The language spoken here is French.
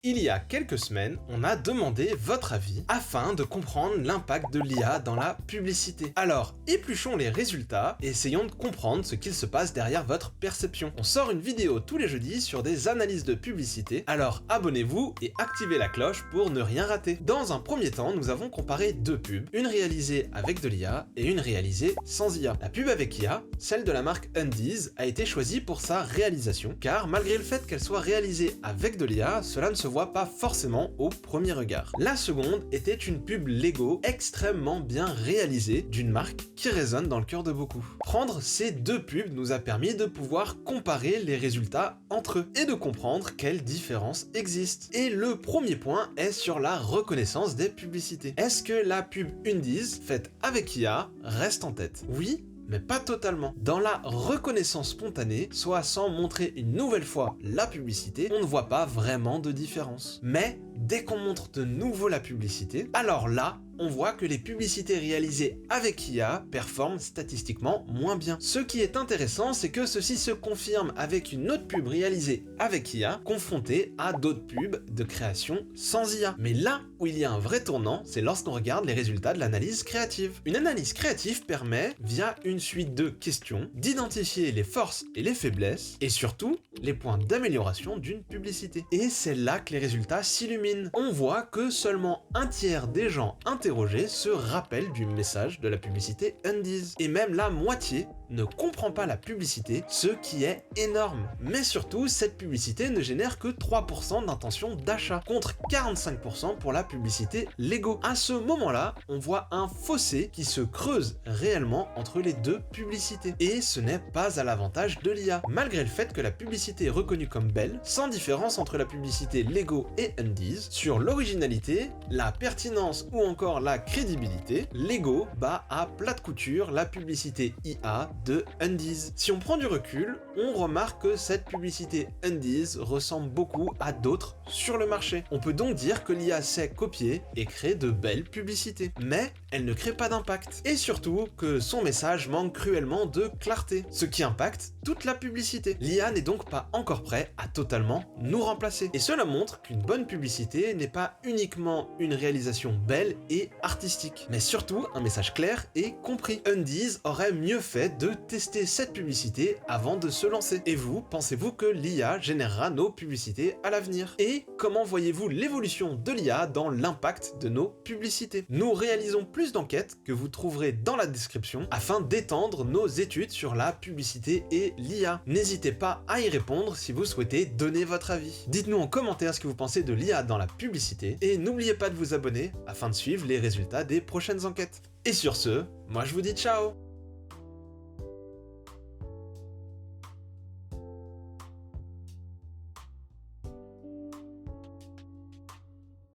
Il y a quelques semaines, on a demandé votre avis afin de comprendre l'impact de l'IA dans la publicité. Alors, épluchons les résultats et essayons de comprendre ce qu'il se passe derrière votre perception. On sort une vidéo tous les jeudis sur des analyses de publicité, alors abonnez-vous et activez la cloche pour ne rien rater. Dans un premier temps, nous avons comparé deux pubs, une réalisée avec de l'IA et une réalisée sans IA. La pub avec IA, celle de la marque Undies, a été choisie pour sa réalisation, car malgré le fait qu'elle soit réalisée avec de l'IA, cela ne se voit pas forcément au premier regard. La seconde était une pub Lego extrêmement bien réalisée d'une marque qui résonne dans le cœur de beaucoup. Prendre ces deux pubs nous a permis de pouvoir comparer les résultats entre eux et de comprendre quelles différences existent. Et le premier point est sur la reconnaissance des publicités. Est-ce que la pub Undies faite avec IA reste en tête? Oui, mais pas totalement. Dans la reconnaissance spontanée, soit sans montrer une nouvelle fois la publicité, on ne voit pas vraiment de différence. Mais dès qu'on montre de nouveau la publicité, alors là, on voit que les publicités réalisées avec IA performent statistiquement moins bien. Ce qui est intéressant, c'est que ceci se confirme avec une autre pub réalisée avec IA, confrontée à d'autres pubs de création sans IA. Mais là où il y a un vrai tournant, c'est lorsqu'on regarde les résultats de l'analyse créative. Une analyse créative permet, via une suite de questions, d'identifier les forces et les faiblesses, et surtout, les points d'amélioration d'une publicité. Et c'est là que les résultats s'illuminent. On voit que seulement un tiers des gens interrogés se rappellent du message de la publicité Undies. Et même la moitié ne comprend pas la publicité, ce qui est énorme. Mais surtout, cette publicité ne génère que 3% d'intention d'achat, contre 45% pour la publicité Lego. À ce moment-là, on voit un fossé qui se creuse réellement entre les deux publicités. Et ce n'est pas à l'avantage de l'IA. Malgré le fait que la publicité est reconnue comme belle, sans différence entre la publicité Lego et Undies, sur l'originalité, la pertinence ou encore la crédibilité, Lego bat à plat de couture la publicité IA de Undies. Si on prend du recul, on remarque que cette publicité Undies ressemble beaucoup à d'autres sur le marché. On peut donc dire que l'IA sait copier et créer de belles publicités, mais elle ne crée pas d'impact. Et surtout que son message manque cruellement de clarté, ce qui impacte toute la publicité. L'IA n'est donc pas encore prêt à totalement nous remplacer. Et cela montre qu'une bonne publicité n'est pas uniquement une réalisation belle et artistique, mais surtout un message clair et compris. Undies aurait mieux fait de tester cette publicité avant de se lancer. Et vous, pensez-vous que l'IA générera nos publicités à l'avenir? Et comment voyez-vous l'évolution de l'IA dans l'impact de nos publicités? Nous réalisons plus d'enquêtes que vous trouverez dans la description afin d'étendre nos études sur la publicité et l'IA. N'hésitez pas à y répondre si vous souhaitez donner votre avis. Dites-nous en commentaire ce que vous pensez de l'IA dans la publicité et n'oubliez pas de vous abonner afin de suivre les résultats des prochaines enquêtes. Et sur ce, moi je vous dis ciao!